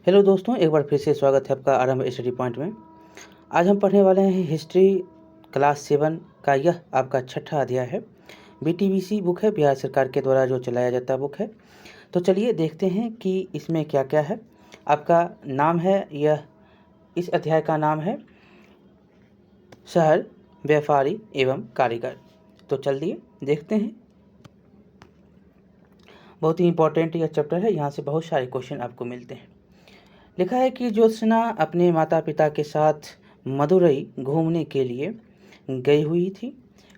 Hello दोस्तों, एक बार फिर से स्वागत है आपका आरंभ स्टडी पॉइंट में। आज हम पढ़ने वाले हैं हिस्ट्री क्लास 7 का यह आपका छठा अध्याय है। बीटीबीसी बुक है, बिहार सरकार के द्वारा जो चलाया जाता बुक है। तो चलिए देखते हैं कि इसमें क्या क्या है। आपका नाम है इस अध्याय का नाम है शहर, व्यापारी एवं कारीगर। तो चलिए देखते हैं। बहुत ही इंपॉर्टेंट यह चैप्टर है, यहाँ से बहुत सारे क्वेश्चन आपको मिलते हैं। लिखा है कि ज्योत्सना अपने माता पिता के साथ मदुरई घूमने के लिए गई हुई थी।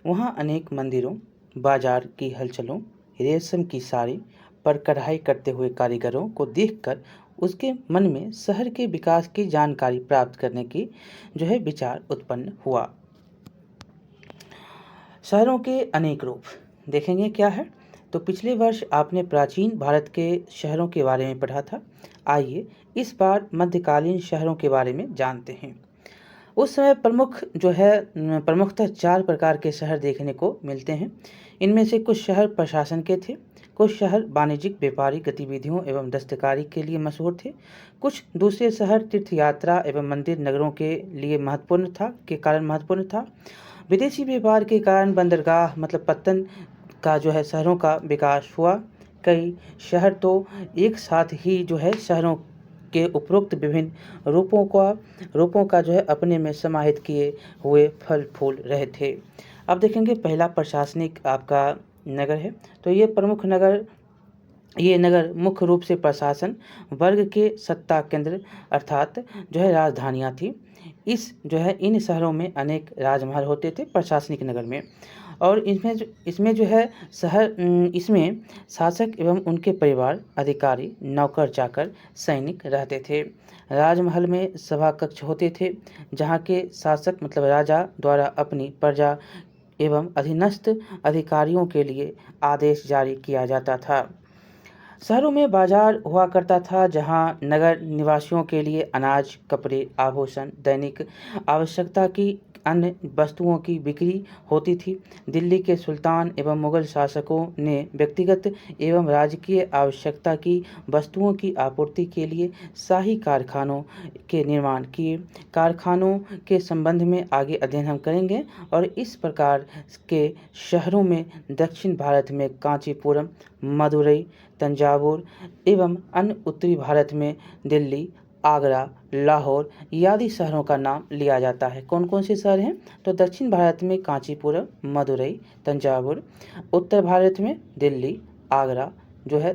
वहाँ अनेक मंदिरों, बाजार की हलचलों, रेशम की साड़ी पर कढ़ाई करते हुए कारीगरों को देखकर उसके मन में शहर के विकास की जानकारी प्राप्त करने की विचार उत्पन्न हुआ। शहरों के अनेक रूप देखेंगे क्या है। तो पिछले वर्ष आपने प्राचीन भारत के शहरों के बारे में पढ़ा था। आइए इस बार मध्यकालीन शहरों के बारे में जानते हैं। उस समय प्रमुखतः 4 प्रकार के शहर देखने को मिलते हैं। इनमें से कुछ शहर प्रशासन के थे, कुछ शहर वाणिज्यिक व्यापारिक गतिविधियों एवं दस्तकारी के लिए मशहूर थे, कुछ दूसरे शहर तीर्थ यात्रा एवं मंदिर नगरों के लिए महत्वपूर्ण था। विदेशी व्यापार के कारण बंदरगाह मतलब पत्तन का शहरों का विकास हुआ। कई शहर तो एक साथ ही शहरों के उपरोक्त विभिन्न रूपों का अपने में समाहित किए हुए फल फूल रहे थे। अब देखेंगे पहला प्रशासनिक आपका नगर है। तो ये नगर मुख्य रूप से प्रशासन वर्ग के सत्ता केंद्र अर्थात राजधानियाँ थी। इन शहरों में अनेक राजमहल होते थे प्रशासनिक नगर में। और इसमें शासक एवं उनके परिवार, अधिकारी, नौकर चाकर, सैनिक रहते थे। राजमहल में सभा कक्ष होते थे जहाँ के शासक मतलब राजा द्वारा अपनी प्रजा एवं अधीनस्थ अधिकारियों के लिए आदेश जारी किया जाता था। शहरों में बाजार हुआ करता था जहां नगर निवासियों के लिए अनाज, कपड़े, आभूषण, दैनिक आवश्यकता की अन्य वस्तुओं की बिक्री होती थी। दिल्ली के सुल्तान एवं मुगल शासकों ने व्यक्तिगत एवं राजकीय आवश्यकता की वस्तुओं की आपूर्ति के लिए शाही कारखानों के निर्माण किए। कारखानों के संबंध में आगे अध्ययन हम करेंगे। और इस प्रकार के शहरों में दक्षिण भारत में कांचीपुरम, मदुरई, तंजावुर एवं अन्य उत्तरी भारत में दिल्ली, आगरा, लाहौर आदि शहरों का नाम लिया जाता है। कौन कौन से शहर हैं? तो दक्षिण भारत में कांचीपुरम, मदुरई, तंजावुर, उत्तर भारत में दिल्ली, आगरा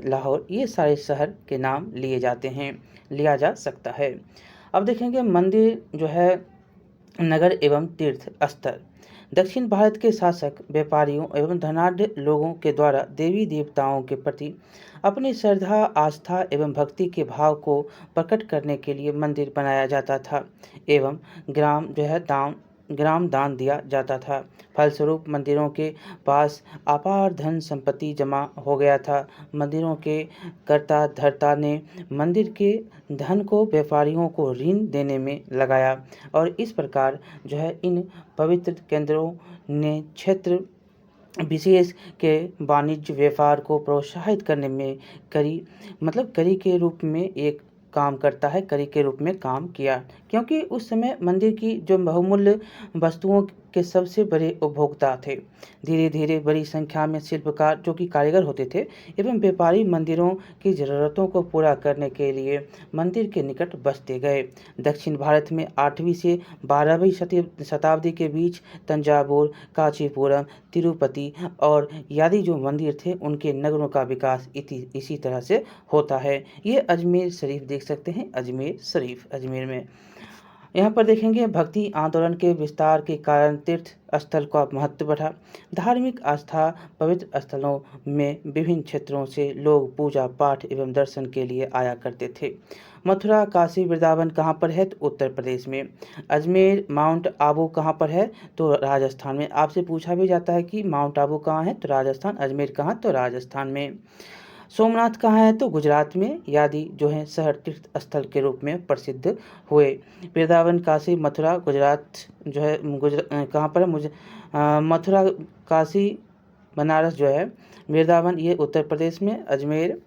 लाहौर, ये सारे शहर के नाम लिया जा सकता है। अब देखेंगे मंदिर नगर एवं तीर्थ स्थल। दक्षिण भारत के शासक, व्यापारियों एवं धनाढ्य लोगों के द्वारा देवी देवताओं के प्रति अपनी श्रद्धा, आस्था एवं भक्ति के भाव को प्रकट करने के लिए मंदिर बनाया जाता था एवं ग्राम दान दिया जाता था। फलस्वरूप मंदिरों के पास अपार धन संपत्ति जमा हो गया था। मंदिरों के कर्ता धर्ता ने मंदिर के धन को व्यापारियों को ऋण देने में लगाया और इस प्रकार इन पवित्र केंद्रों ने क्षेत्र विशेष के वाणिज्य व्यापार को प्रोत्साहित करने में करी के रूप में काम किया। क्योंकि उस समय मंदिर की जो बहुमूल्य वस्तुओं के सबसे बड़े उपभोक्ता थे। धीरे धीरे बड़ी संख्या में शिल्पकार जो कि कारीगर होते थे एवं व्यापारी मंदिरों की ज़रूरतों को पूरा करने के लिए मंदिर के निकट बसते गए। दक्षिण भारत में 8वीं से 12वीं शताब्दी के बीच तंजावुर, कांचीपुरम, तिरुपति और आदि जो मंदिर थे उनके नगरों का विकास इसी तरह से होता है। ये अजमेर शरीफ देख सकते हैं, अजमेर में यहाँ पर देखेंगे भक्ति आंदोलन के विस्तार के कारण तीर्थ स्थल का महत्व बढ़ा। धार्मिक आस्था पवित्र स्थलों में विभिन्न क्षेत्रों से लोग पूजा पाठ एवं दर्शन के लिए आया करते थे। मथुरा, काशी, वृंदावन कहाँ पर है? तो उत्तर प्रदेश में। अजमेर, माउंट आबू कहाँ पर है? तो राजस्थान में। आपसे पूछा भी जाता है कि माउंट आबू कहाँ है? तो राजस्थान। अजमेर कहाँ? तो राजस्थान में। सोमनाथ कहाँ है? तो गुजरात में। आदि शहर तीर्थ स्थल के रूप में प्रसिद्ध हुए। वृंदावन, काशी, मथुरा, गुजरात कहाँ पर है? मथुरा, काशी, बनारस वृंदावन ये उत्तर प्रदेश में। अजमेर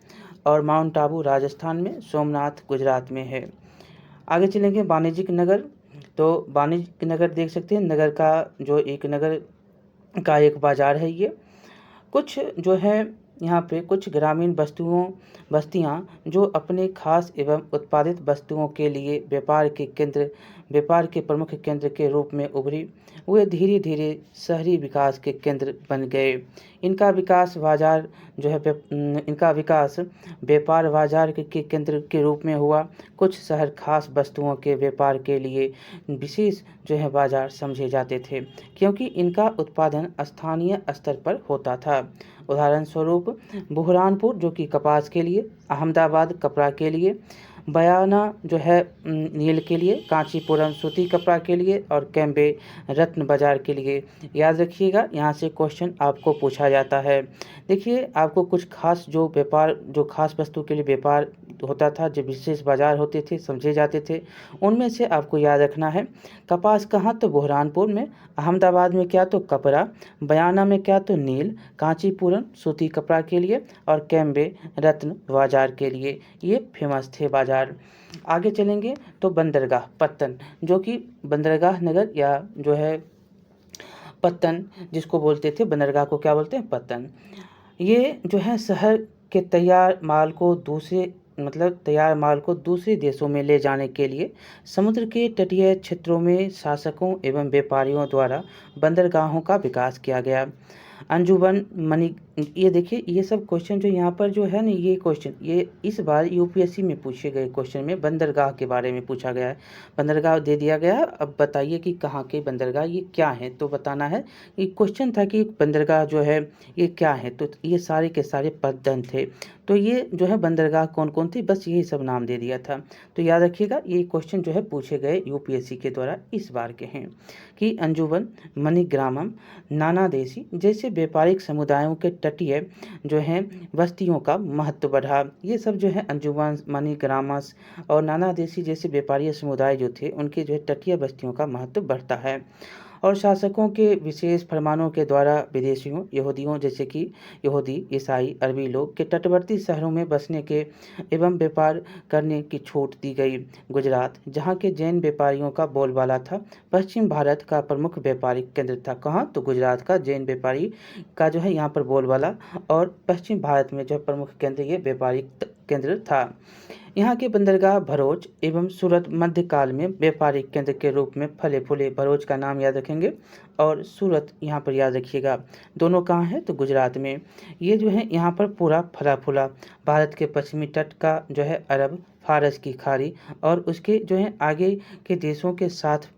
और माउंट आबू राजस्थान में, सोमनाथ गुजरात में है। आगे चलेंगे वाणिज्यिक नगर। तो वाणिज्यिक नगर देख सकते हैं, नगर का जो एक नगर का एक बाजार है ये। कुछ जो है यहाँ पे कुछ ग्रामीण बस्तियाँ जो अपने खास एवं उत्पादित वस्तुओं के लिए व्यापार के प्रमुख केंद्र के रूप में उभरी, वे धीरे धीरे शहरी विकास के केंद्र बन गए। इनका विकास व्यापार बाजार के केंद्र के रूप में हुआ। कुछ शहर खास वस्तुओं के व्यापार के लिए विशेष जो है बाजार समझे जाते थे, क्योंकि इनका उत्पादन स्थानीय स्तर पर होता था। उदाहरण स्वरूप बुरहानपुर जो कि कपास के लिए, अहमदाबाद कपड़ा के लिए, बयाना जो है नील के लिए, कांचीपुरम सूती कपड़ा के लिए और कैम्बे रत्न बाजार के लिए। याद रखिएगा, यहाँ से क्वेश्चन आपको पूछा जाता है। देखिए, आपको कुछ खास जो खास वस्तु के लिए व्यापार होता था, जो विशेष बाजार होते थे, समझे जाते थे, उनमें से आपको याद रखना है। कपास कहाँ? तो बुरहानपुर में। अहमदाबाद में क्या? तो कपड़ा। बयाना में क्या? तो नील। कांचीपुरम सूती कपड़ा के लिए और कैम्बे रत्न बाजार के लिए। ये फेमस थे बाजार। आगे चलेंगे तो बंदरगाह पत्तन, जो कि बंदरगाह नगर या जो है पत्तन जिसको बोलते थे, बंदरगाह को क्या बोलते हैं? पत्तन। ये जो है शहर के तैयार माल को दूसरे देशों में ले जाने के लिए समुद्र के तटीय क्षेत्रों में शासकों एवं व्यापारियों द्वारा बंदरगाहों का विकास किया गया। अंजुमन मनी, ये देखिए, ये सब क्वेश्चन जो यहाँ पर जो है ना, ये क्वेश्चन ये इस बार यूपीएससी में पूछे गए क्वेश्चन में बंदरगाह के बारे में पूछा गया है। बंदरगाह दे दिया गया है, अब बताइए कि कहाँ के बंदरगाह ये क्या है, तो बताना है। ये क्वेश्चन था कि बंदरगाह जो है ये क्या है, तो ये सारे के सारे पदन थे। तो ये जो है बंदरगाह कौन कौन थी, बस यही सब नाम दे दिया था। तो याद रखिएगा, ये क्वेश्चन जो है पूछे गए यूपीएससी के द्वारा इस बार के हैं कि अंजुमन मणिग्रामम नाना देशी जैसे व्यापारिक समुदायों के तटीय जो हैं बस्तियों का महत्व बढ़ा। ये सब जो है अंजुमन मणिग्रामस और नाना देशी जैसे व्यापारी समुदाय जो थे, उनके जो है तटीय बस्तियों का महत्व बढ़ता है। और शासकों के विशेष फरमानों के द्वारा विदेशियों यहूदियों जैसे कि यहूदी ईसाई अरबी लोग के तटवर्ती शहरों में बसने के एवं व्यापार करने की छूट दी गई। गुजरात, जहाँ के जैन व्यापारियों का बोलबाला था, पश्चिम भारत का प्रमुख व्यापारिक केंद्र था। कहाँ? तो गुजरात का जैन व्यापारी का जो है यहाँ पर बोलबाला, और पश्चिम भारत में जो प्रमुख केंद्र ये व्यापारिक केंद्र था। यहाँ के बंदरगाह भरूच एवं सूरत मध्यकाल में व्यापारिक केंद्र के रूप में फले फूले। भरूच का नाम याद रखेंगे और सूरत यहाँ पर याद रखिएगा। दोनों कहाँ है? तो गुजरात में। ये जो है यहाँ पर पूरा फला फूला भारत के पश्चिमी तट का जो है अरब फारस की खाड़ी और उसके जो है आगे के देशों के साथ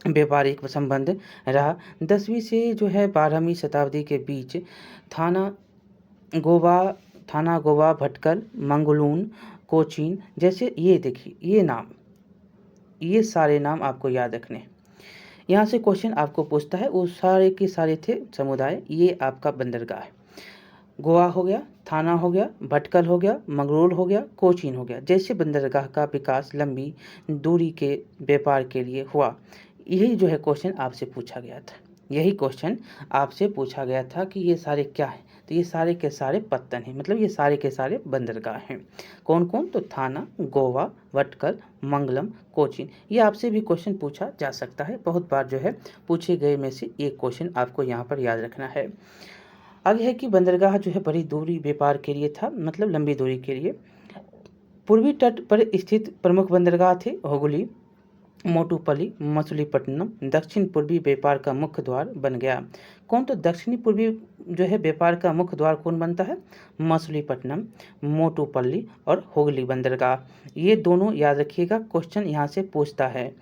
व्यापारिक संबंध रहा। 10वीं से जो है 12वीं शताब्दी के बीच थाना गोवा, भटकल, मंगलून, कोचीन जैसे, ये देखिए ये सारे नाम आपको याद रखने। यहाँ से क्वेश्चन आपको पूछता है, वो सारे के सारे थे समुदाय, ये आपका बंदरगाह है। गोवा हो गया, थाना हो गया, भटकल हो गया, मंगलूर हो गया, कोचीन हो गया, जैसे बंदरगाह का विकास लंबी दूरी के व्यापार के लिए हुआ। यही जो है क्वेश्चन आपसे पूछा गया था। यही क्वेश्चन आपसे पूछा गया था कि ये सारे क्या हैं, तो ये सारे के सारे पत्तन हैं, मतलब ये सारे के सारे बंदरगाह हैं। कौन कौन? तो थाना, गोवा, भटकल, मंगलम, कोचीन। ये आपसे भी क्वेश्चन पूछा जा सकता है, बहुत बार जो है पूछे गए में से एक क्वेश्चन आपको यहाँ पर याद रखना है। आगे है कि बंदरगाह जो है बड़ी दूरी व्यापार के लिए था, मतलब लंबी दूरी के लिए। पूर्वी तट पर स्थित प्रमुख बंदरगाह थे हुगली, मोटुपल्ली, मछलीपट्टनम। दक्षिण पूर्वी व्यापार का मुख्य द्वार बन गया। कौन? तो दक्षिणी पूर्वी जो है व्यापार का मुख्य द्वार कौन बनता है? मछलीपट्टनम, मोटुपल्ली और हुगली बंदरगाह। ये दोनों याद रखिएगा, क्वेश्चन यहाँ से पूछता है।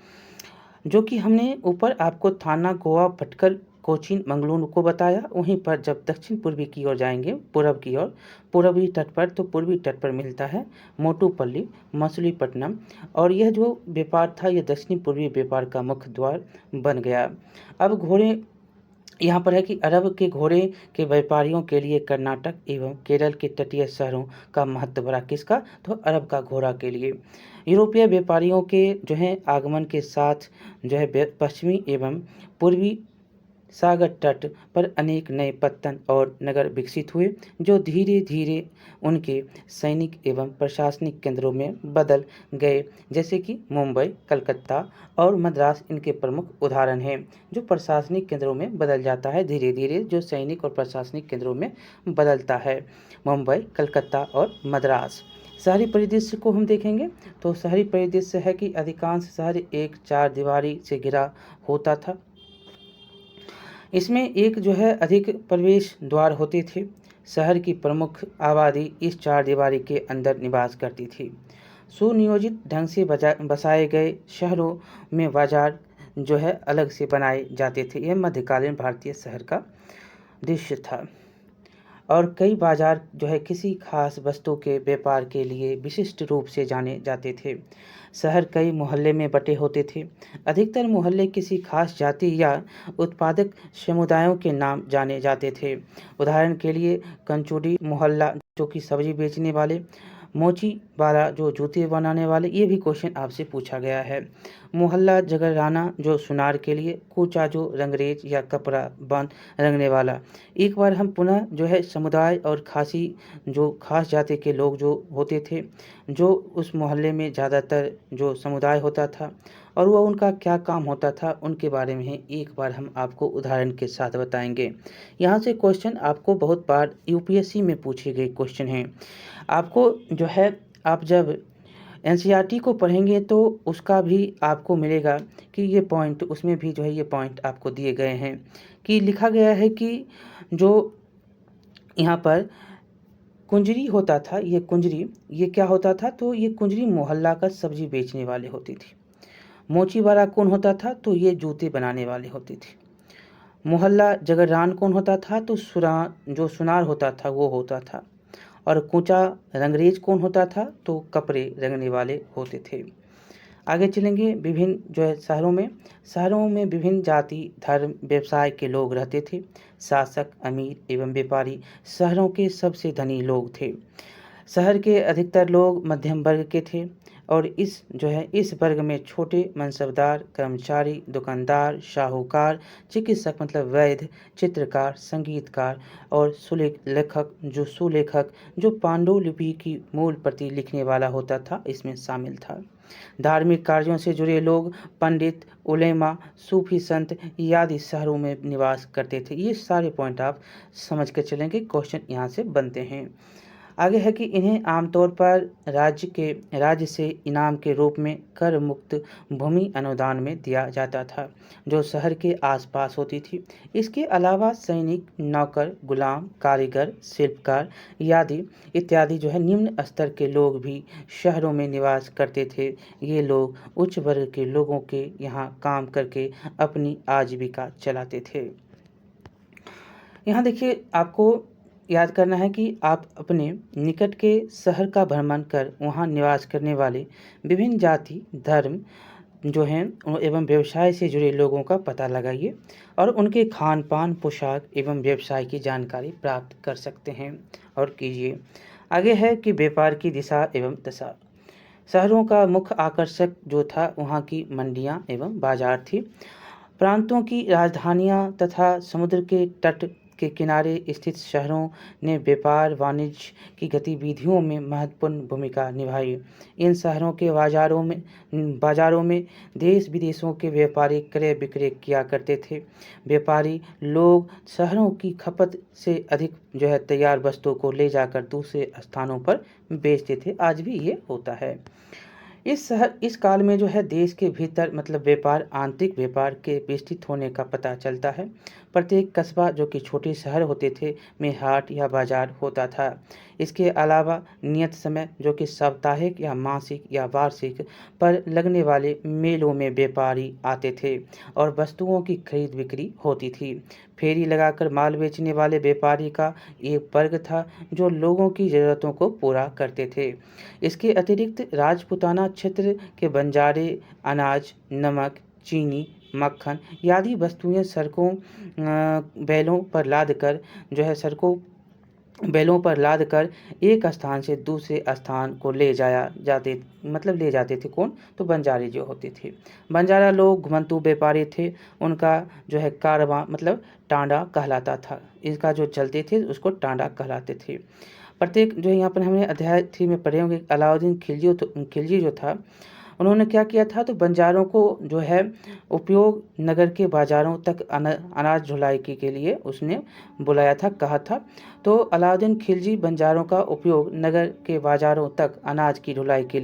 जो कि हमने ऊपर आपको थाना, गोवा, भटकल, कोचीन, मंगलूर को बताया, वहीं पर जब दक्षिण पूर्वी की ओर जाएंगे, पूरब की ओर, पूर्वी तट पर, तो पूर्वी तट पर मिलता है मोटुपल्ली, मछलीपट्टनम, और यह जो व्यापार था ये दक्षिणी पूर्वी व्यापार का मुख्य द्वार बन गया। अब घोड़े यहाँ पर है कि अरब के घोड़े के व्यापारियों के लिए कर्नाटक एवं केरल के तटीय शहरों का महत्व बढ़ा। किसका? तो अरब का घोड़ा के लिए। यूरोपीय व्यापारियों के जो है आगमन के साथ जो है पश्चिमी एवं पूर्वी सागर तट पर अनेक नए पत्तन और नगर विकसित हुए, जो धीरे धीरे उनके सैनिक एवं प्रशासनिक केंद्रों में बदल गए, जैसे कि मुंबई, कलकत्ता और मद्रास इनके प्रमुख उदाहरण हैं। जो प्रशासनिक केंद्रों में बदल जाता है धीरे धीरे, जो सैनिक और प्रशासनिक केंद्रों में बदलता है, मुंबई, कलकत्ता और मद्रास। शहरी परिदृश्य को हम देखेंगे तो शहरी परिदृश्य है कि अधिकांश शहर एक चार दीवारी से घिरा होता था। इसमें एक जो है अधिक प्रवेश द्वार होते थे। शहर की प्रमुख आबादी इस चार दीवारी के अंदर निवास करती थी। सुनियोजित ढंग से बसाए गए शहरों में बाजार जो है अलग से बनाए जाते थे। यह मध्यकालीन भारतीय शहर का दृश्य था। और कई बाजार जो है किसी खास वस्तु के व्यापार के लिए विशिष्ट रूप से जाने जाते थे। शहर कई मोहल्ले में बटे होते थे। अधिकतर मोहल्ले किसी खास जाति या उत्पादक समुदायों के नाम जाने जाते थे। उदाहरण के लिए कंचुडी मोहल्ला जो कि सब्जी बेचने वाले, मोची वाला जो जूते बनाने वाले, ये भी क्वेश्चन आपसे पूछा गया है। मोहल्ला जगराना जो सुनार के लिए, कूचा जो रंगरेज या कपड़ा बंद रंगने वाला। एक बार हम पुनः जो है समुदाय और खासी जो खास जाति के लोग जो होते थे, जो उस मोहल्ले में ज़्यादातर जो समुदाय होता था और वह उनका क्या काम होता था, उनके बारे में एक बार हम आपको उदाहरण के साथ बताएंगे। यहाँ से क्वेश्चन आपको बहुत बार यूपीएससी में पूछे गए क्वेश्चन हैं। आपको जो है आप जब एनसीईआरटी को पढ़ेंगे तो उसका भी आपको मिलेगा कि ये पॉइंट, उसमें भी जो है ये पॉइंट आपको दिए गए हैं कि लिखा गया है कि जो यहाँ पर कुंजरी होता था, ये कुंजरी ये क्या होता था, तो ये कुंजरी मोहल्ला का सब्जी बेचने वाले होती थी। मोची वाला कौन होता था, तो ये जूते बनाने वाले होते थे। मोहल्ला जगरान कौन होता था, तो जो सुनार होता था वो होता था। और कूचा रंगरेज कौन होता था, तो कपड़े रंगने वाले होते थे। आगे चलेंगे। विभिन्न जो है शहरों में विभिन्न जाति, धर्म, व्यवसाय के लोग रहते थे। शासक, अमीर एवं व्यापारी शहरों के सबसे धनी लोग थे। शहर के अधिकतर लोग मध्यम वर्ग के थे और इस वर्ग में छोटे मनसबदार, कर्मचारी, दुकानदार, साहूकार, चिकित्सक मतलब वैद्य, चित्रकार, संगीतकार और सुलेखक जो पांडुलिपि की मूल प्रति लिखने वाला होता था, इसमें शामिल था। धार्मिक कार्यों से जुड़े लोग, पंडित, उलेमा, सूफी संत आदि शहरों में निवास करते थे। ये सारे पॉइंट आप समझ के चलेंगे, क्वेश्चन यहाँ से बनते हैं। आगे है कि इन्हें आमतौर पर राज्य से इनाम के रूप में कर मुक्त भूमि अनुदान में दिया जाता था, जो शहर के आसपास होती थी। इसके अलावा सैनिक, नौकर, गुलाम, कारीगर, शिल्पकार इत्यादि जो है निम्न स्तर के लोग भी शहरों में निवास करते थे। ये लोग उच्च वर्ग के लोगों के यहाँ काम करके अपनी आजीविका चलाते थे। यहाँ देखिए, आपको याद करना है कि आप अपने निकट के शहर का भ्रमण कर वहाँ निवास करने वाले विभिन्न जाति, धर्म जो हैं एवं व्यवसाय से जुड़े लोगों का पता लगाइए और उनके खान पान, पोशाक एवं व्यवसाय की जानकारी प्राप्त कर सकते हैं और कीजिए। आगे है कि व्यापार की दिशा एवं दशा। शहरों का मुख्य आकर्षक जो था वहाँ की मंडियाँ एवं बाजार थी। प्रांतों की राजधानियाँ तथा समुद्र के तट के किनारे स्थित शहरों ने व्यापार वाणिज्य की गतिविधियों में महत्वपूर्ण भूमिका निभाई। इन शहरों के बाजारों में देश विदेशों के व्यापारी क्रय विक्रय किया करते थे। व्यापारी लोग शहरों की खपत से अधिक जो है तैयार वस्तुओं को ले जाकर दूसरे स्थानों पर बेचते थे। आज भी ये होता है। इस काल में जो है देश के भीतर मतलब व्यापार, आंतरिक व्यापार के विस्तृत होने का पता चलता है। प्रत्येक कस्बा जो कि छोटे शहर होते थे में हाट या बाजार होता था। इसके अलावा नियत समय जो कि साप्ताहिक या मासिक या वार्षिक पर लगने वाले मेलों में व्यापारी आते थे और वस्तुओं की खरीद बिक्री होती थी। फेरी लगाकर माल बेचने वाले व्यापारी का एक वर्ग था जो लोगों की ज़रूरतों को पूरा करते थे। इसके अतिरिक्त राजपूताना क्षेत्र के बंजारे अनाज, नमक, चीनी, मक्खन आदि वस्तुएं बैलों पर लादकर जो है सड़कों बैलों पर लाद कर एक स्थान से दूसरे स्थान को ले जाते थे। कौन? तो बंजारे जो होते थे। बंजारा लोग घुमंतू व्यापारी थे। उनका जो है कारवां मतलब टांडा कहलाता था। इसका जो चलते थे उसको टांडा कहलाते थे। प्रत्येक जो यहाँ पर हमने अध्याय 3 में पढ़े होंगे, अलाउद्दीन खिलजी जो था, उन्होंने क्या किया था, तो बंजारों को जो है उपयोग नगर के बाजारों तक अनाज ढुलाई के लिए उसने बुलाया था, कहा था। तो अलाउद्दीन खिलजी बंजारों का उपयोग नगर के बाजारों तक अनाज की ढुलाई के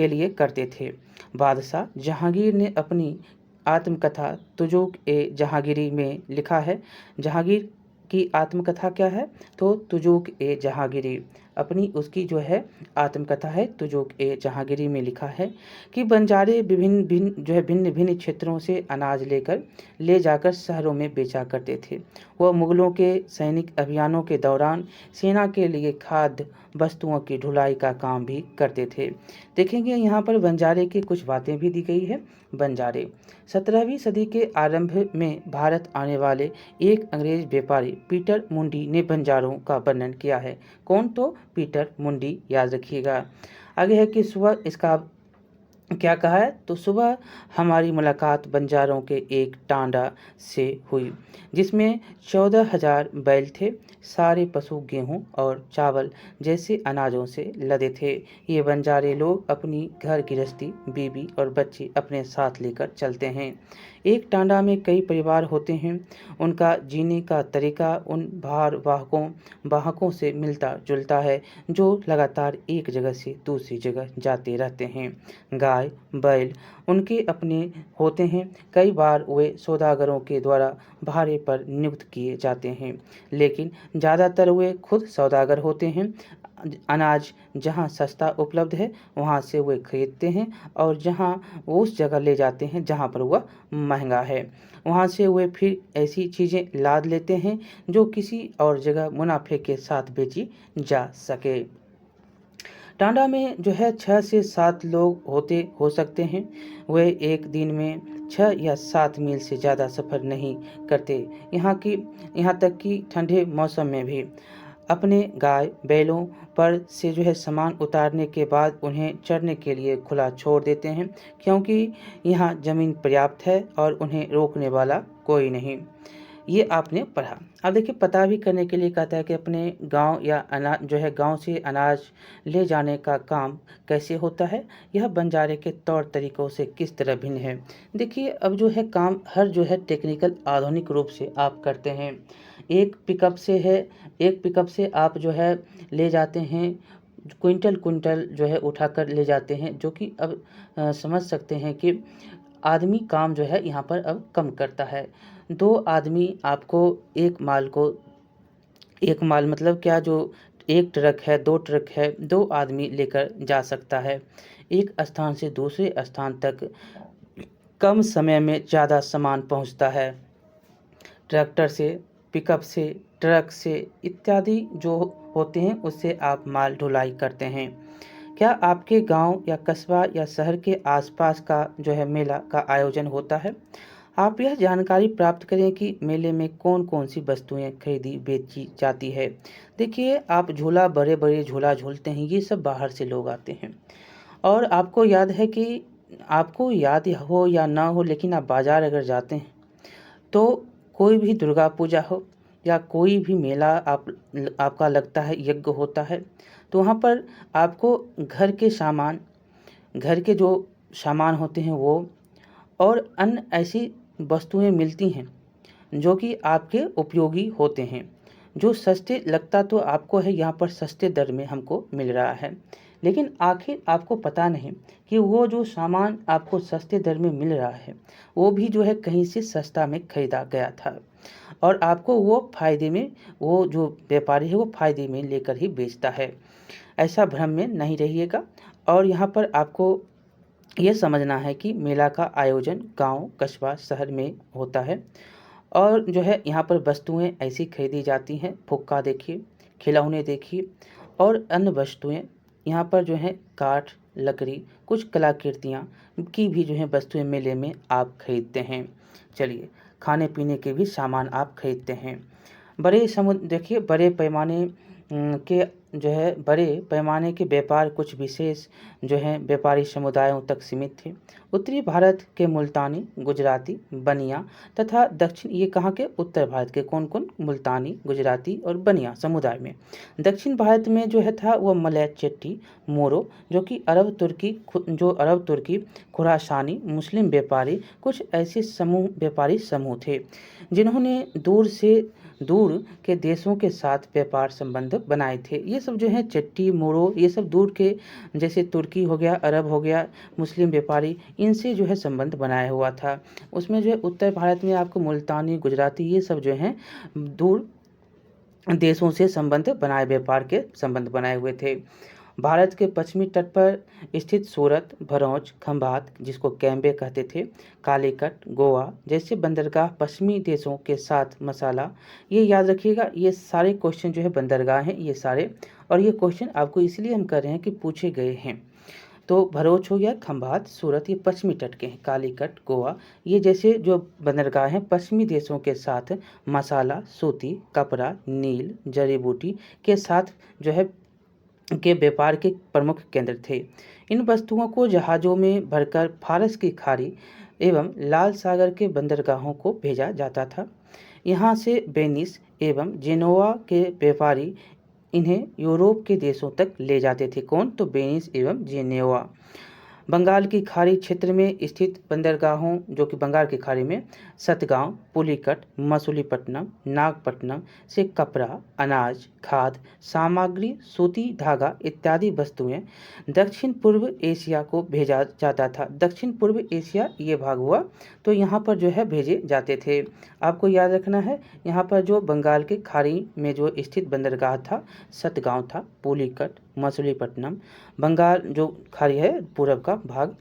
लिए करते थे। बादशाह जहांगीर ने अपनी आत्मकथा तुजुक ए जहांगीरी में लिखा है। जहांगीर की आत्मकथा क्या है? तो तुजुक ए जहांगीरी, अपनी उसकी जो है आत्मकथा है तुजुक ए जहांगीरी में लिखा है कि बंजारे भिन्न भिन्न क्षेत्रों से अनाज ले जाकर शहरों में बेचा करते थे। वह मुगलों के सैनिक अभियानों के दौरान सेना के लिए खाद्य वस्तुओं की ढुलाई का काम भी करते थे। देखेंगे यहाँ पर बंजारे की कुछ बातें भी दी गई है। बंजारे 17वीं सदी के आरंभ में भारत आने वाले एक अंग्रेज व्यापारी पीटर मुंडी ने बंजारों का वर्णन किया है। कौन? तो पीटर मुंडी, याद रखिएगा। आगे है कि सुबह इसका क्या कहा है, तो सुबह हमारी मुलाकात बंजारों के एक टांडा से हुई जिसमें 14,000 बैल थे। सारे पशु गेहूं और चावल जैसे अनाजों से लदे थे। ये बंजारे लोग अपनी घर गृहस्थी, बीवी और बच्चे अपने साथ लेकर चलते हैं। एक टांडा में कई परिवार होते हैं। उनका जीने का तरीका उन वाहकों से मिलता जुलता है जो लगातार एक जगह से दूसरी जगह जाते रहते हैं। गाय बैल उनके अपने होते हैं। कई बार वे सौदागरों के द्वारा भाड़े पर नियुक्त किए जाते हैं, लेकिन ज़्यादातर वे खुद सौदागर होते हैं। अनाज जहाँ सस्ता उपलब्ध है वहाँ से वे खरीदते हैं और जहाँ उस जगह ले जाते हैं जहाँ पर वह महंगा है, वहाँ से वे फिर ऐसी चीज़ें लाद लेते हैं जो किसी और जगह मुनाफे के साथ बेची जा सके। टांडा में जो है 6 से 7 लोग हो सकते हैं। वे एक दिन में 6 या 7 मील से ज़्यादा सफ़र नहीं करते। यहाँ तक कि ठंडे मौसम में भी अपने गाय बैलों पर से जो है सामान उतारने के बाद उन्हें चरने के लिए खुला छोड़ देते हैं, क्योंकि यहाँ ज़मीन पर्याप्त है और उन्हें रोकने वाला कोई नहीं। ये आपने पढ़ा। अब देखिए, पता भी करने के लिए कहता है कि अपने गांव या गांव से अनाज ले जाने का काम कैसे होता है, यह बंजारे के तौर तरीकों से किस तरह भिन्न है। देखिए, अब जो है काम हर जो है टेक्निकल आधुनिक रूप से आप करते हैं। एक पिकअप से आप जो है ले जाते हैं, क्विंटल जो है उठाकर ले जाते हैं, जो कि अब समझ सकते हैं कि आदमी काम जो है यहाँ पर अब कम करता है। 2 आदमी आपको एक माल मतलब क्या, जो एक ट्रक है, 2 ट्रक है, 2 आदमी लेकर जा सकता है। एक स्थान से दूसरे स्थान तक कम समय में ज़्यादा सामान पहुँचता है। ट्रैक्टर से, पिकअप से, ट्रक से इत्यादि जो होते हैं उससे आप माल ढुलाई करते हैं। क्या आपके गांव या कस्बा या शहर के आसपास का जो है मेला का आयोजन होता है? आप यह जानकारी प्राप्त करें कि मेले में कौन कौन सी वस्तुएं खरीदी बेची जाती है। देखिए, आप बड़े बड़े झूला झूलते हैं, ये सब बाहर से लोग आते हैं। और आपको याद हो या ना हो, लेकिन आप बाजार अगर जाते हैं तो कोई भी दुर्गा पूजा हो या कोई भी मेला आपका लगता है, यज्ञ होता है, तो वहाँ पर आपको घर के जो सामान होते हैं वो और अन्य ऐसी वस्तुएं मिलती हैं जो कि आपके उपयोगी होते हैं। जो सस्ते लगता तो आपको है, यहाँ पर सस्ते दर में हमको मिल रहा है, लेकिन आखिर आपको पता नहीं कि वो जो सामान आपको सस्ते दर में मिल रहा है वो भी जो है कहीं से सस्ता में खरीदा गया था और आपको वो जो व्यापारी है वो फायदे में लेकर ही बेचता है। ऐसा भ्रम में नहीं रहिएगा। और यहाँ पर आपको ये समझना है कि मेला का आयोजन गांव, कस्बा, शहर में होता है और जो है यहाँ पर वस्तुएं ऐसी खरीदी जाती हैं। फुक्का देखिए, खिलौने देखिए और अन्य वस्तुएं यहाँ पर जो है काठ, लकड़ी, कुछ कलाकृतियाँ की भी जो है वस्तुएं मेले में आप खरीदते हैं। चलिए, खाने पीने के भी सामान आप खरीदते हैं। बड़े समुद्र देखिए बड़े पैमाने के जो है बड़े पैमाने के व्यापार कुछ विशेष जो है व्यापारी समुदायों तक सीमित थे। उत्तरी भारत के मुल्तानी, गुजराती, बनिया तथा दक्षिण ये कहाँ के उत्तर भारत के कौन-कौन मुल्तानी, गुजराती और बनिया समुदाय में। दक्षिण भारत में जो है था वह मलय, चेट्टी, मोरो जो अरब तुर्की, खुरासानी, मुस्लिम व्यापारी कुछ ऐसे व्यापारी समूह थे जिन्होंने दूर के देशों के साथ व्यापार संबंध बनाए थे। ये सब जो है चट्टी, मोरो ये सब दूर के जैसे तुर्की हो गया, अरब हो गया, मुस्लिम व्यापारी इनसे जो है संबंध बनाया हुआ था। उसमें जो है उत्तर भारत में आपको मुल्तानी, गुजराती ये सब जो हैं दूर देशों से संबंध बनाए व्यापार के संबंध बनाए हुए थे। भारत के पश्चिमी तट पर स्थित सूरत, भरौच, खंभात जिसको कैम्बे कहते थे, कालीकट, गोवा जैसे बंदरगाह पश्चिमी देशों के साथ मसाला। ये याद रखिएगा, ये सारे क्वेश्चन जो है बंदरगाह हैं ये सारे, और ये क्वेश्चन आपको इसलिए हम कर रहे हैं कि पूछे गए हैं। तो भरोच हो गया, खंभात, सूरत ये पश्चिमी तट के हैं, कालीकट, गोवा ये जैसे जो बंदरगाह हैं पश्चिमी देशों के साथ मसाला, सूती, कपड़ा, नील, जड़ी बूटी के साथ जो है के व्यापार के प्रमुख केंद्र थे। इन वस्तुओं को जहाज़ों में भरकर फारस की खाड़ी एवं लाल सागर के बंदरगाहों को भेजा जाता था। यहाँ से वेनिस एवं जेनोवा के व्यापारी इन्हें यूरोप के देशों तक ले जाते थे। कौन? तो वेनिस एवं जेनेवा। बंगाल की खाड़ी क्षेत्र में स्थित बंदरगाहों जो कि बंगाल की खाड़ी में सतगांव, पुलिकट, मसूलीपट्टनम, नागपट्टनम से कपड़ा, अनाज, खाद्य सामग्री, सूती धागा इत्यादि वस्तुएं दक्षिण पूर्व एशिया को भेजा जाता था। दक्षिण पूर्व एशिया ये भाग हुआ, तो यहाँ पर जो है भेजे जाते थे। आपको याद रखना है यहाँ पर जो बंगाल के खाड़ी में जो स्थित बंदरगाह था सतगांव था, पुलिकट, मसूलीपट्टनम, बंगाल जो खाड़ी है पूरब का भाग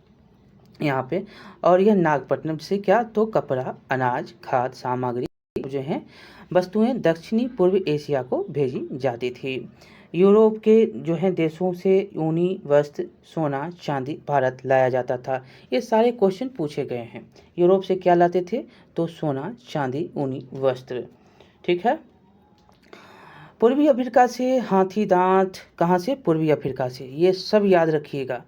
यहाँ पे, और यह नागपट्टनम से क्या तो कपड़ा, अनाज, खाद्य सामग्री जो है वस्तुएं दक्षिणी पूर्व एशिया को भेजी जाती थी। यूरोप के जो है देशों से ऊनी वस्त्र, सोना, चांदी भारत लाया जाता था। ये सारे क्वेश्चन पूछे गए हैं। यूरोप से क्या लाते थे? तो सोना, चांदी, ऊनी वस्त्र। ठीक है। पूर्वी अफ्रीका से हाथी दांत, कहाँ से? पूर्वी अफ्रीका से। ये सब याद रखिएगा,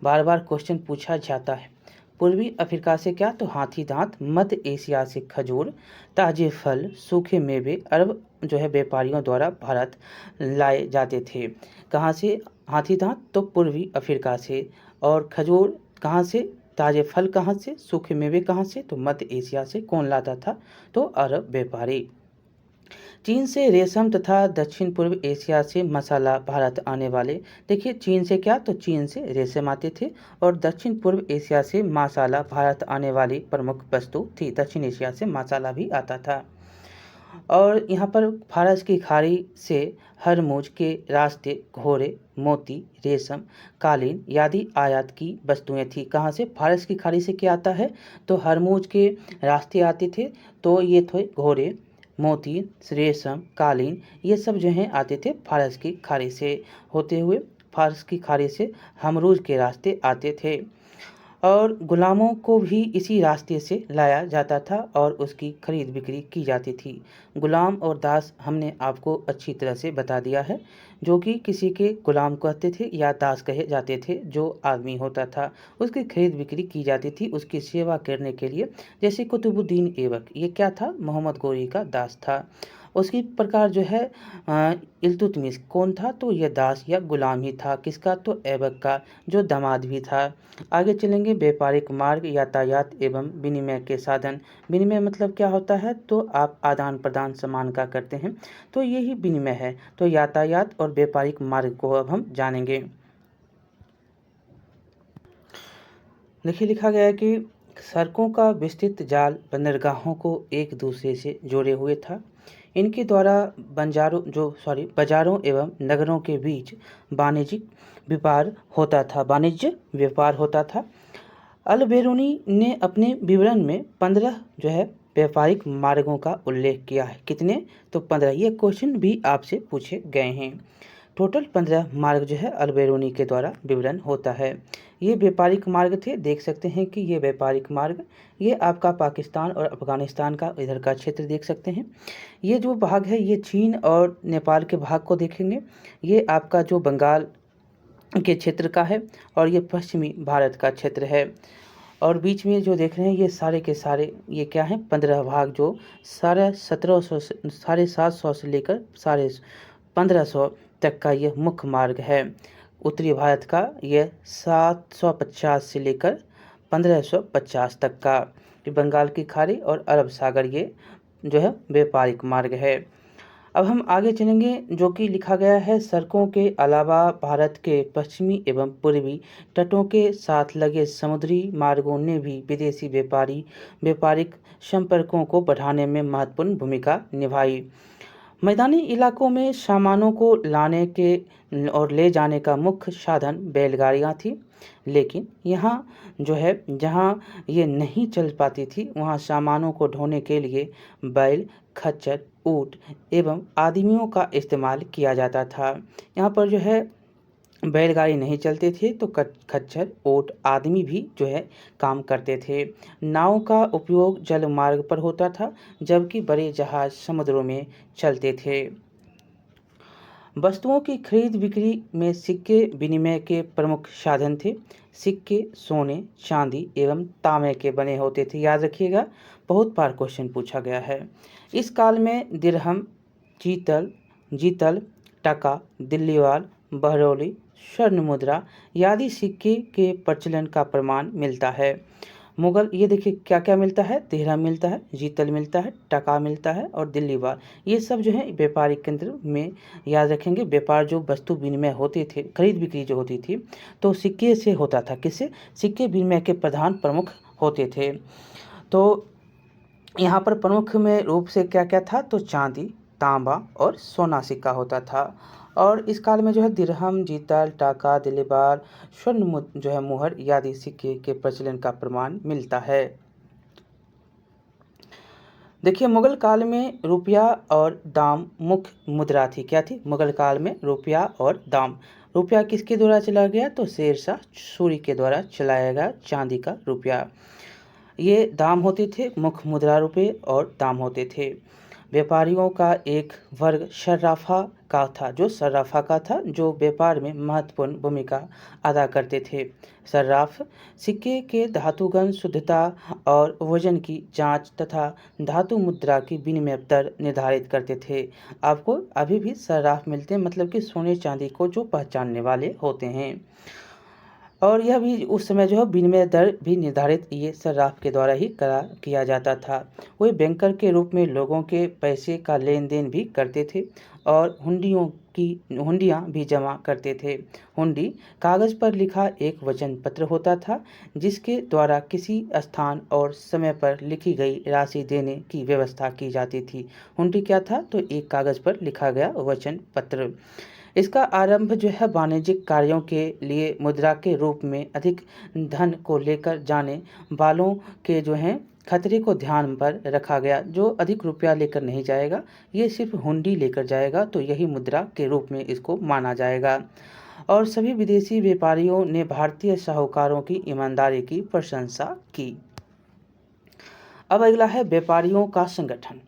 बार बार क्वेश्चन पूछा जाता है। पूर्वी अफ्रीका से क्या? तो हाथी दांत। मध्य एशिया से खजूर, ताजे फल, सूखे मेवे अरब जो है व्यापारियों द्वारा भारत लाए जाते थे। कहाँ से हाथी दांत? तो पूर्वी अफ्रीका से। और खजूर कहाँ से? ताजे फल कहाँ से? सूखे मेवे कहाँ से? तो मध्य एशिया से। कौन लाता था? तो अरब व्यापारी। चीन से रेशम तथा दक्षिण पूर्व एशिया से मसाला भारत आने वाले। देखिए चीन से क्या? तो चीन से रेशम आते थे, और दक्षिण पूर्व एशिया से मसाला भारत आने वाली प्रमुख वस्तु थी। दक्षिण एशिया से मसाला भी आता था। और यहाँ पर फारस की खाड़ी से हरमुज के रास्ते घोड़े, मोती, रेशम, कालीन आदि आयात की वस्तुएं थी। कहाँ से? फारस की खाड़ी से क्या आता है? तो हरमुज के रास्ते आते थे, तो ये थे घोड़े, मोती, रेशम, कालीन ये सब जो हैं आते थे फारस की खाड़ी से होते हुए। फारस की खाड़ी से हमरूज के रास्ते आते थे, और गुलामों को भी इसी रास्ते से लाया जाता था और उसकी खरीद बिक्री की जाती थी। गुलाम और दास हमने आपको अच्छी तरह से बता दिया है। जो कि किसी के गुलाम कहते थे या दास कहे जाते थे, जो आदमी होता था उसकी खरीद बिक्री की जाती थी उसकी सेवा करने के लिए। जैसे कुतुबुद्दीन ऐबक, ये क्या था? मोहम्मद गोरी का दास था। उसी प्रकार जो है इल्तुतमिश कौन था? तो यह दास या गुलाम ही था। किसका? तो ऐबक का, जो दामाद भी था। आगे चलेंगे। व्यापारिक मार्ग, यातायात एवं विनिमय के साधन। विनिमय मतलब क्या होता है? तो आप आदान प्रदान सामान का करते हैं, तो यही विनिमय है। तो यातायात और व्यापारिक मार्ग को अब हम जानेंगे। देखिए लिखा गया है कि सड़कों का विस्तृत जाल बंदरगाहों को एक दूसरे से जोड़े हुए था। इनके द्वारा बाजारों एवं नगरों के बीच वाणिज्य व्यापार होता था। अल बेरूनी ने अपने विवरण में 15 जो है व्यापारिक मार्गों का उल्लेख किया है। कितने? तो 15। ये क्वेश्चन भी आपसे पूछे गए हैं। टोटल 15 मार्ग जो है अल बेरूनी के द्वारा विवरण होता है। ये व्यापारिक मार्ग थे। देख सकते हैं कि ये व्यापारिक मार्ग, ये आपका पाकिस्तान और अफ़गानिस्तान का इधर का क्षेत्र देख सकते हैं। ये जो भाग है ये चीन और नेपाल के भाग को देखेंगे। ये आपका जो बंगाल के क्षेत्र का है और ये पश्चिमी भारत का क्षेत्र है। और बीच में जो देख रहे हैं ये सारे के सारे ये क्या हैं, 15 भाग जो 750 से लेकर 1500 तक का ये मुख्य मार्ग है। उत्तरी भारत का ये 750 से लेकर 1550 तक का, ये बंगाल की खाड़ी और अरब सागर ये जो है व्यापारिक मार्ग है। अब हम आगे चलेंगे, जो कि लिखा गया है, सड़कों के अलावा भारत के पश्चिमी एवं पूर्वी तटों के साथ लगे समुद्री मार्गों ने भी विदेशी व्यापारिक संपर्कों को बढ़ाने में महत्वपूर्ण भूमिका निभाई। मैदानी इलाकों में सामानों को लाने के और ले जाने का मुख्य साधन बैलगाड़ियाँ थी, लेकिन यहाँ जो है जहाँ ये नहीं चल पाती थी वहाँ सामानों को ढोने के लिए बैल, खच्चर, ऊँट एवं आदमियों का इस्तेमाल किया जाता था। यहाँ पर जो है बैलगाड़ी नहीं चलते थे तो खच्चर, ऊँट, आदमी भी जो है काम करते थे। नाव का उपयोग जल मार्ग पर होता था, जबकि बड़े जहाज समुद्रों में चलते थे। वस्तुओं की खरीद बिक्री में सिक्के विनिमय के प्रमुख साधन थे। सिक्के सोने, चांदी एवं तांबे के बने होते थे। याद रखिएगा, बहुत बार क्वेश्चन पूछा गया है। इस काल में दिरहम, जीतल, टका, दिल्लीवाल, बहरौली, स्वर्ण मुद्रा आदि सिक्के के प्रचलन का प्रमाण मिलता है। मुगल, ये देखिए क्या क्या मिलता है, दिरहम मिलता है, जीतल मिलता है, टका मिलता है और दिल्लीवाल, ये सब जो है व्यापारिक केंद्र में। याद रखेंगे, व्यापार जो वस्तु विनिमय होते थे, खरीद बिक्री जो होती थी तो सिक्के से होता था। किससे? सिक्के विनिमय के प्रधान प्रमुख होते थे। तो यहाँ पर प्रमुख में रूप से क्या क्या था, तो चांदी, तांबा और सोना सिक्का होता था। और इस काल में जो है दिरहम, जीतल, टाका, दिल्लीवाल, स्वर्ण जो है मुहर आदि सिक्के के प्रचलन का प्रमाण मिलता है। देखिए, मुगल काल में रुपया और दाम मुख्य मुद्रा थी। क्या थी? मुगल काल में रुपया और दाम। रुपया किसके द्वारा चला गया, तो शेरशाह सूरी के द्वारा चलाया गया चांदी का रुपया। ये दाम होते थे, मुख्य मुद्रा रुपये और दाम होते थे। व्यापारियों का एक वर्ग सर्राफा का था, जो व्यापार में महत्वपूर्ण भूमिका अदा करते थे। सर्राफ सिक्के के धातुगण, शुद्धता और वजन की जांच तथा धातु मुद्रा की विनिमय दर निर्धारित करते थे। आपको अभी भी सर्राफ मिलते हैं, मतलब कि सोने चांदी को जो पहचानने वाले होते हैं। और यह भी उस समय जो है विनिमय दर भी निर्धारित ये सर्राफ के द्वारा ही किया जाता था। वे बैंकर के रूप में लोगों के पैसे का लेन देन भी करते थे और हुंडियाँ भी जमा करते थे। हुंडी कागज़ पर लिखा एक वचन पत्र होता था, जिसके द्वारा किसी स्थान और समय पर लिखी गई राशि देने की व्यवस्था की जाती थी। हुंडी क्या था, तो एक कागज़ पर लिखा गया वचन पत्र। इसका आरंभ जो है वाणिज्यिक कार्यों के लिए मुद्रा के रूप में अधिक धन को लेकर जाने वालों के जो हैं खतरे को ध्यान पर रखा गया। जो अधिक रुपया लेकर नहीं जाएगा, ये सिर्फ हुंडी लेकर जाएगा, तो यही मुद्रा के रूप में इसको माना जाएगा। और सभी विदेशी व्यापारियों ने भारतीय साहूकारों की ईमानदारी की प्रशंसा की। अब अगला है व्यापारियों का संगठन।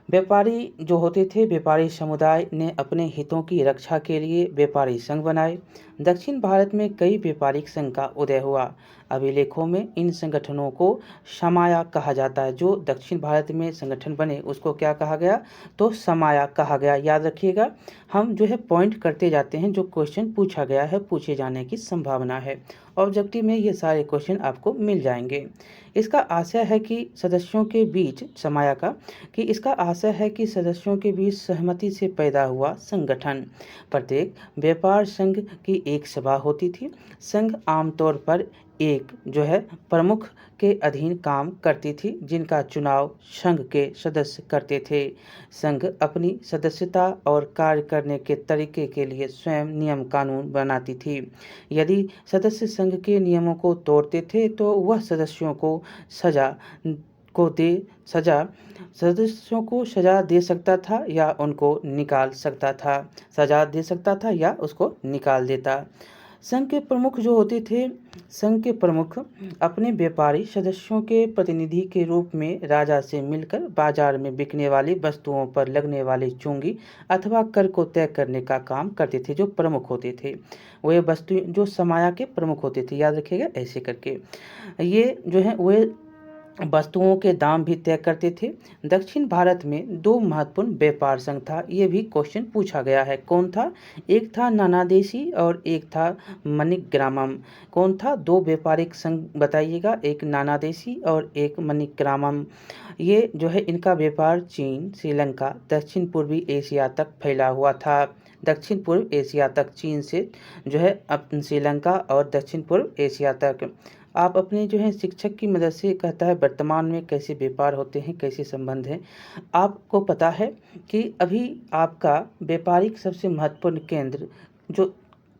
व्यापारी जो होते थे, व्यापारी समुदाय ने अपने हितों की रक्षा के लिए व्यापारी संघ बनाए। दक्षिण भारत में कई व्यापारिक संघ का उदय हुआ। अभिलेखों में इन संगठनों को समाया कहा जाता है। जो दक्षिण भारत में संगठन बने उसको क्या कहा गया, तो समाया कहा गया। याद रखिएगा, हम जो है पॉइंट करते जाते हैं, जो क्वेश्चन पूछा गया है पूछे जाने की संभावना है। ऑब्जेक्टिव में ये सारे क्वेश्चन आपको मिल जाएंगे। इसका आशय है कि सदस्यों के बीच समाया का कि इसका आशय है कि सदस्यों के बीच सहमति से पैदा हुआ संगठन। प्रत्येक व्यापार संघ की एक सभा होती थी। संघ आमतौर पर एक जो है प्रमुख के अधीन काम करती थी, जिनका चुनाव संघ के सदस्य करते थे। संघ अपनी सदस्यता और कार्य करने के तरीके के लिए स्वयं नियम कानून बनाती थी। यदि सदस्य संघ के नियमों को तोड़ते थे तो वह सदस्यों को सजा दे सकता था या उनको निकाल सकता था। सजा दे सकता था या उसको निकाल देता। संघ के प्रमुख जो होते थे, संघ के प्रमुख अपने व्यापारी सदस्यों के प्रतिनिधि के रूप में राजा से मिलकर बाजार में बिकने वाली वस्तुओं पर लगने वाली चुंगी अथवा कर को तय करने का काम करते थे। जो प्रमुख होते थे वे वस्तु जो समाया के प्रमुख होते थे, याद रखिएगा ऐसे करके। ये जो है वे वस्तुओं के दाम भी तय करते थे। दक्षिण भारत में दो महत्वपूर्ण व्यापार संघ था, ये भी क्वेश्चन पूछा गया है। कौन था? एक था नानादेशी और एक था मणिग्रामम। कौन था? दो व्यापारिक संघ बताइएगा, एक नानादेशी और एक मणिग्रामम। ये जो है इनका व्यापार चीन, श्रीलंका, दक्षिण पूर्वी एशिया तक फैला हुआ था। दक्षिण पूर्व एशिया तक, चीन से जो है श्रीलंका और दक्षिण पूर्व एशिया तक। आप अपने जो है शिक्षक की मदद से कहता है वर्तमान में कैसे व्यापार होते हैं, कैसे संबंध हैं। आपको पता है कि अभी आपका व्यापारिक सबसे महत्वपूर्ण केंद्र जो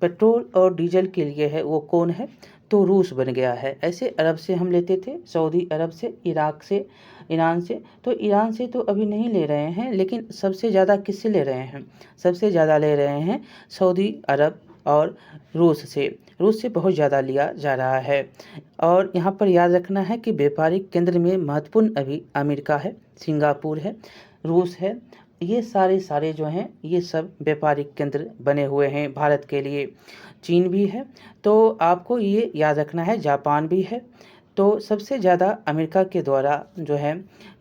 पेट्रोल और डीजल के लिए है वो कौन है? तो रूस बन गया है। ऐसे अरब से हम लेते थे, सऊदी अरब से, इराक से, ईरान से। तो ईरान से तो अभी नहीं ले रहे हैं, लेकिन सबसे ज़्यादा किससे ले रहे हैं? सबसे ज़्यादा ले रहे हैं सऊदी अरब और रूस से बहुत ज़्यादा लिया जा रहा है। और यहाँ पर याद रखना है कि व्यापारिक केंद्र में महत्वपूर्ण अभी अमेरिका है, सिंगापुर है, रूस है। ये सारे जो हैं ये सब व्यापारिक केंद्र बने हुए हैं भारत के लिए। चीन भी है, तो आपको ये याद रखना है, जापान भी है। तो सबसे ज़्यादा अमेरिका के द्वारा जो है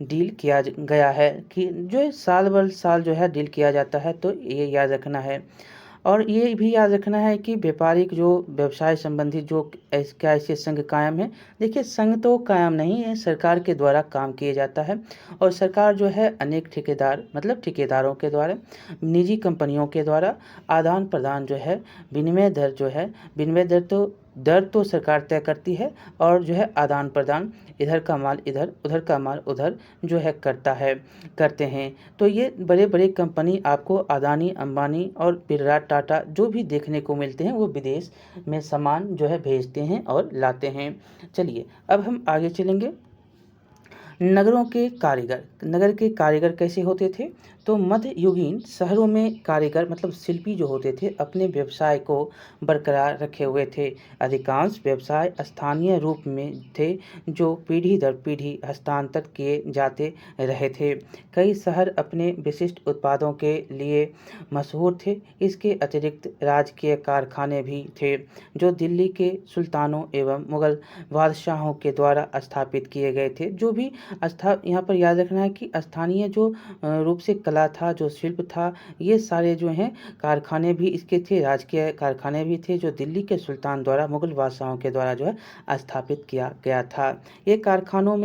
डील किया गया है कि जो है साल भर साल जो है डील किया जाता है, तो ये याद रखना है। और ये भी याद रखना है कि व्यापारिक जो व्यवसाय संबंधी जो क्या ऐसे संघ कायम है। देखिए संघ तो कायम नहीं है, सरकार के द्वारा काम किया जाता है। और सरकार जो है अनेक ठेकेदार मतलब ठेकेदारों के द्वारा, निजी कंपनियों के द्वारा आदान प्रदान जो है, विनिमय दर तो सरकार तय करती है। और जो है आदान प्रदान, इधर का माल इधर, उधर का माल उधर जो है करते हैं। तो ये बड़े बड़े कंपनी आपको अदानी, अंबानी और बिरला टाटा जो भी देखने को मिलते हैं वो विदेश में सामान जो है भेजते हैं और लाते हैं। चलिए अब हम आगे चलेंगे। नगर के कारीगर कैसे होते थे? तो मध्ययुगीन शहरों में कारीगर मतलब शिल्पी जो होते थे अपने व्यवसाय को बरकरार रखे हुए थे। अधिकांश व्यवसाय स्थानीय रूप में थे जो पीढ़ी दर पीढ़ी हस्तांतरित किए जाते रहे थे। कई शहर अपने विशिष्ट उत्पादों के लिए मशहूर थे। इसके अतिरिक्त राजकीय कारखाने भी थे जो दिल्ली के सुल्तानों एवं मुगल बादशाहों के द्वारा स्थापित किए गए थे। जो भी यहाँ पर याद रखना है कि स्थानीय जो रूप से कला था, जो शिल्प था, ये सारे जो हैं कारखाने भी इसके थे, राजकीय कारखाने भी थे जो दिल्ली के सुल्तान द्वारा, मुगल बादशाहों के द्वारा जो है स्थापित किया गया था। ये कारखानों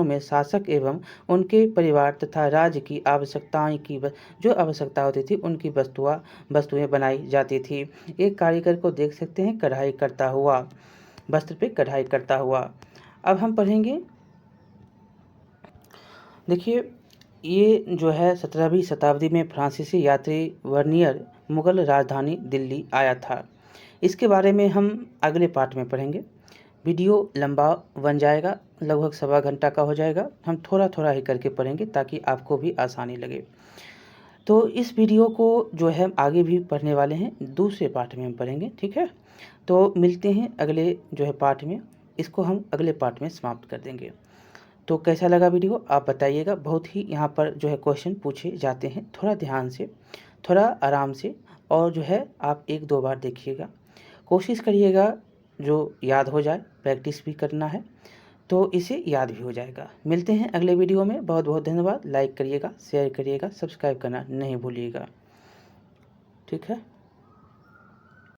में शासक एवं उनके परिवार तथा राज्य की जो आवश्यकता होती थी उनकी वस्तुएं बनाई जाती थी। एक कारीगर को देख सकते हैं कढ़ाई करता हुआ, वस्त्र पे कढ़ाई करता हुआ। अब हम पढ़ेंगे, देखिए ये जो है 17वीं शताब्दी में फ्रांसीसी यात्री वर्नियर मुगल राजधानी दिल्ली आया था। इसके बारे में हम अगले पार्ट में पढ़ेंगे। वीडियो लंबा बन जाएगा, लगभग सवा घंटा का हो जाएगा। हम थोड़ा थोड़ा ही करके पढ़ेंगे ताकि आपको भी आसानी लगे। तो इस वीडियो को जो है आगे भी पढ़ने वाले हैं, दूसरे पार्ट में हम पढ़ेंगे, ठीक है। तो मिलते हैं अगले जो है पार्ट में, इसको हम अगले पार्ट में समाप्त कर देंगे। तो कैसा लगा वीडियो आप बताइएगा। बहुत ही यहाँ पर जो है क्वेश्चन पूछे जाते हैं, थोड़ा ध्यान से, थोड़ा आराम से, और जो है आप 1-2 बार देखिएगा, कोशिश करिएगा जो याद हो जाए। प्रैक्टिस भी करना है तो इसे याद भी हो जाएगा। मिलते हैं अगले वीडियो में। बहुत बहुत धन्यवाद। लाइक करिएगा, शेयर करिएगा, सब्सक्राइब करना नहीं भूलिएगा, ठीक है।